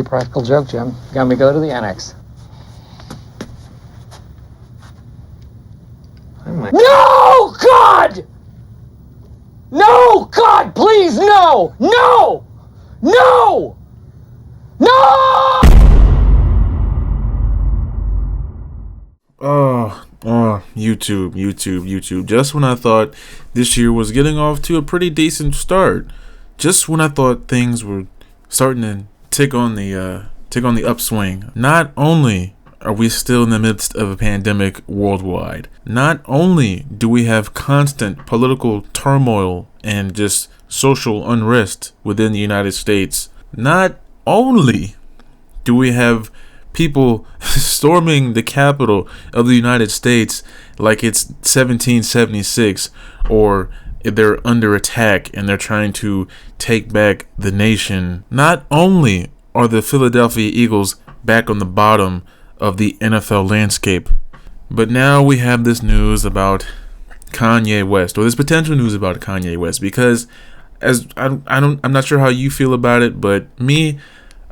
Practical joke, Jim. Got me go to the annex. No, God! No, God, please, no! No! No! No! YouTube. Just when I thought this year was getting off to a pretty decent start, just when I thought things were starting to tick on the upswing, not only are we still in the midst of a pandemic worldwide, not only do we have constant political turmoil and just social unrest within the United States, not only do we have people storming the Capitol of the United States like it's 1776, or they're under attack and they're trying to take back the nation. Not only are the Philadelphia Eagles back on the bottom of the NFL landscape, but now we have this news about Kanye West, or this potential news about Kanye West, because I'm not sure how you feel about it, but me,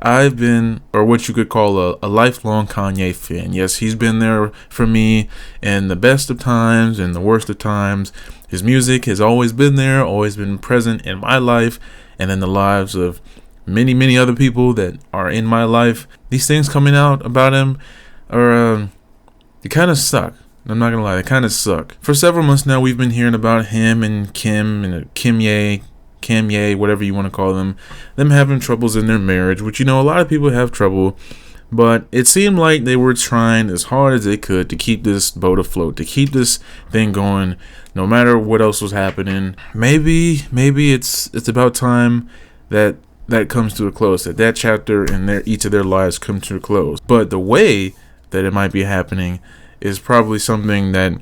I've been, or what you could call a lifelong Kanye fan. Yes, he's been there for me in the best of times and the worst of times. His music has always been there, always been present in my life and in the lives of many, many other people that are in my life. These things coming out about him are, they kind of suck. I'm not going to lie, they kind of suck. For several months now, we've been hearing about him and Kanye, whatever you want to call them having troubles in their marriage, which, a lot of people have trouble, but it seemed like they were trying as hard as they could to keep this boat afloat, to keep this thing going, no matter what else was happening. Maybe it's about time that comes to a close, that chapter in each of their lives comes to a close. But the way that it might be happening is probably something that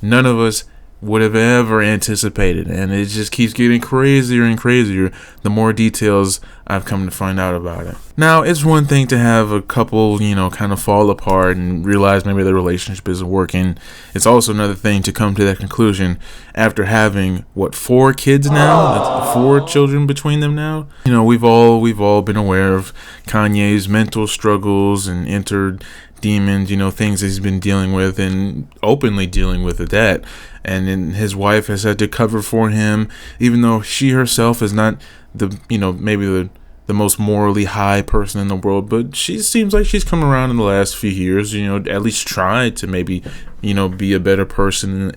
none of us would have ever anticipated, and it just keeps getting crazier and crazier the more details I've come to find out about it. Now, it's one thing to have a couple, kind of fall apart and realize maybe the relationship isn't working. It's also another thing to come to that conclusion after having 4 kids now. That's 4 children between them now. We've all been aware of Kanye's mental struggles and inner demons, things that he's been dealing with and openly dealing with at that. And then his wife has had to cover for him, even though she herself is not maybe the most morally high person in the world, but she seems like she's come around in the last few years, at least tried to maybe, be a better person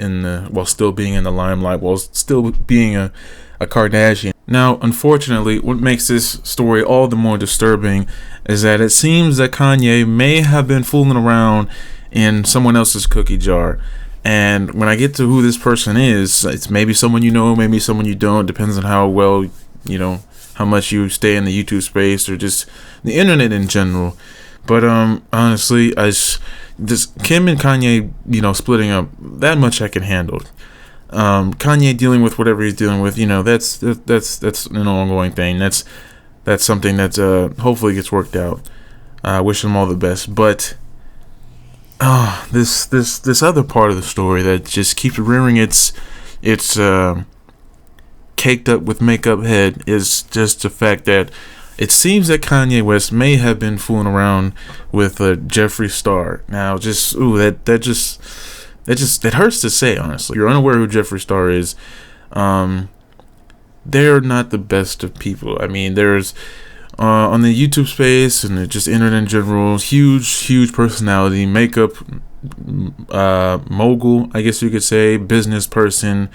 while still being in the limelight, while still being a Kardashian. Now, unfortunately, what makes this story all the more disturbing is that it seems that Kanye may have been fooling around in someone else's cookie jar. And when I get to who this person is, it's maybe someone you know, maybe someone you don't. Depends on how well, how much you stay in the YouTube space or just the internet in general. But honestly, just Kim and Kanye, splitting up, that much I can handle. Kanye dealing with whatever he's dealing with, that's an ongoing thing. That's something that hopefully gets worked out. I wish him all the best. But this other part of the story that just keeps rearing its caked up with makeup head is just the fact that it seems that Kanye West may have been fooling around with Jeffree Star. Now, that hurts to say, honestly. If you're unaware who Jeffree Star is, they're not the best of people. I mean, there's on the YouTube space and just internet in general, huge personality, makeup mogul, I guess you could say, business person,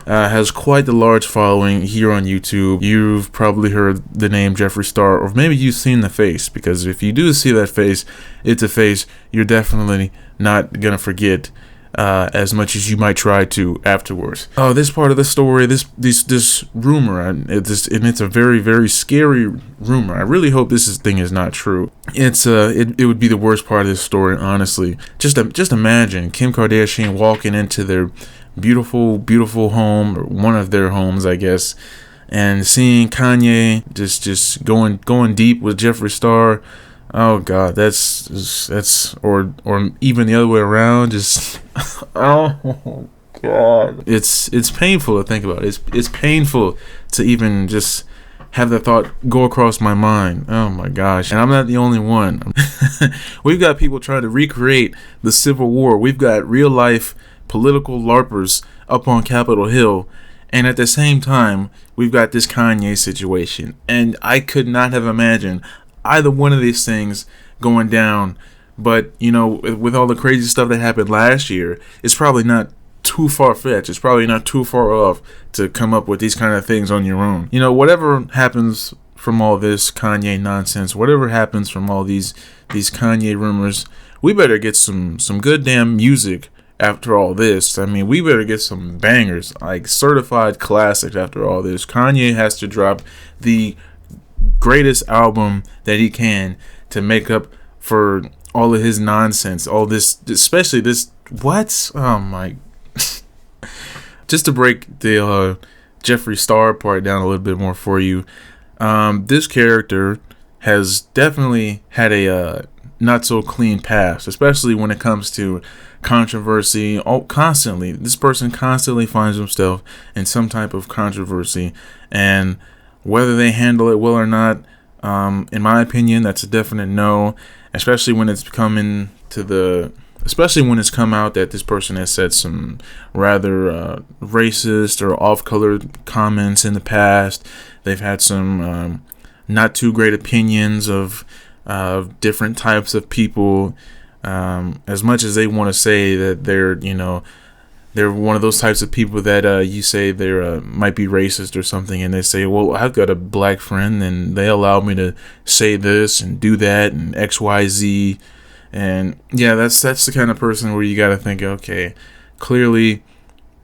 has quite the large following here on YouTube. You've probably heard the name Jeffree Star, or maybe you've seen the face, because if you do see that face, it's a face you're definitely not gonna forget as much as you might try to afterwards. This part of the story, this rumor, and it's a very, very scary rumor. I really hope this thing is not true. It would be the worst part of this story, honestly. Just imagine Kim Kardashian walking into their beautiful home, or one of their homes, I guess, and seeing Kanye just going deep with Jeffree Star. Oh God, that's or even the other way around. Just oh God, it's painful to think about. It's painful to even just have that thought go across my mind. Oh my gosh. And I'm not the only one. We've got people trying to recreate the Civil War. We've got real life political LARPers up on Capitol Hill. And at the same time, we've got this Kanye situation. And I could not have imagined either one of these things going down. But, you know, with all the crazy stuff that happened last year, it's probably not too far-fetched. It's probably not too far off to come up with these kind of things on your own. You know, whatever happens from all this Kanye nonsense, whatever happens from all these Kanye rumors, we better get some good damn music after all this. I mean, we better get some bangers, like certified classics after all this. Kanye has to drop the greatest album that he can to make up for all of his nonsense, all this, especially this, what? Oh my. Just to break the Jeffree Star part down a little bit more for you, this character has definitely had a not so clean past, especially when it comes to controversy. Constantly, this person constantly finds himself in some type of controversy, and whether they handle it well or not, in my opinion, that's a definite no. Especially when it's come out that this person has said some rather racist or off-colored comments in the past. They've had some not too great opinions of different types of people. As much as they want to say that they're one of those types of people that you say they're might be racist or something, and they say, well, I've got a black friend and they allow me to say this and do that and XYZ. And yeah, that's the kind of person where you got to think, okay, clearly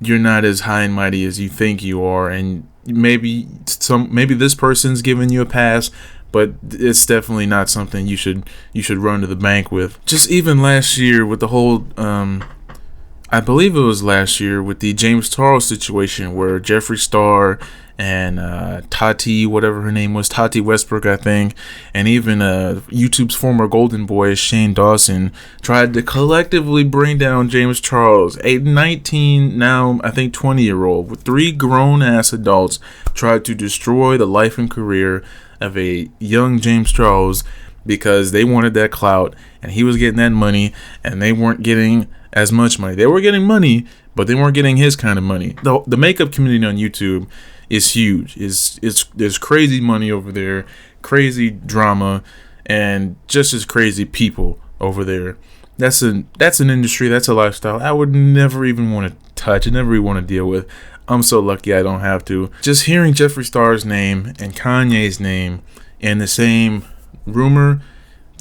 you're not as high and mighty as you think you are, and maybe this person's giving you a pass, but it's definitely not something you should run to the bank with. Just even last year with the whole I believe it was last year with the James Charles situation where Jeffree Star and Tati, whatever her name was, Tati Westbrook, I think, and even YouTube's former golden boy, Shane Dawson, tried to collectively bring down James Charles, a 19, now I think 20-year-old, with 3 grown-ass adults, tried to destroy the life and career of a young James Charles because they wanted that clout, and he was getting that money, and they weren't getting as much money. They were getting money, but they weren't getting his kind of money. The makeup community on YouTube is huge. There's crazy money over there, crazy drama, and just as crazy people over there. That's an industry, that's a lifestyle I would never even want to touch, I never even want to deal with. I'm so lucky I don't have to. Just hearing Jeffree Star's name and Kanye's name in the same rumor,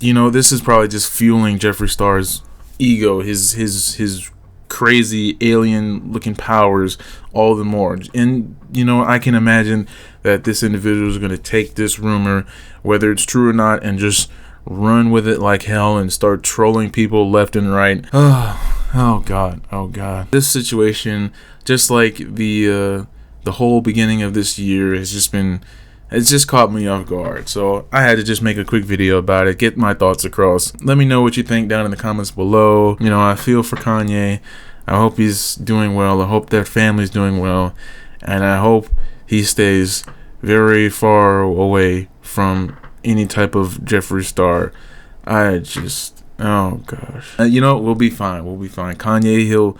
this is probably just fueling Jeffree Star's ego, his crazy alien looking powers all the more. And I can imagine that this individual is going to take this rumor, whether it's true or not, and just run with it like hell and start trolling people left and right. Oh god. This situation, just like the whole beginning of this year, it's just caught me off guard. So I had to just make a quick video about it, get my thoughts across. Let me know what you think down in the comments below. I feel for Kanye. I hope he's doing well. I hope their family's doing well. And I hope he stays very far away from any type of Jeffree Star. Oh gosh. We'll be fine. Kanye,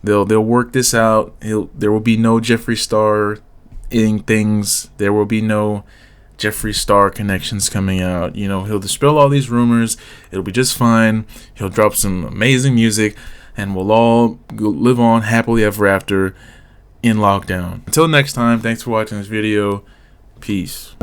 they'll work this out. There will be no Jeffree Star eating things. There will be no Jeffree Star connections coming out. He'll dispel all these rumors. It'll be just fine. He'll drop some amazing music, and we'll all live on happily ever after in lockdown. Until next time, thanks for watching this video. Peace.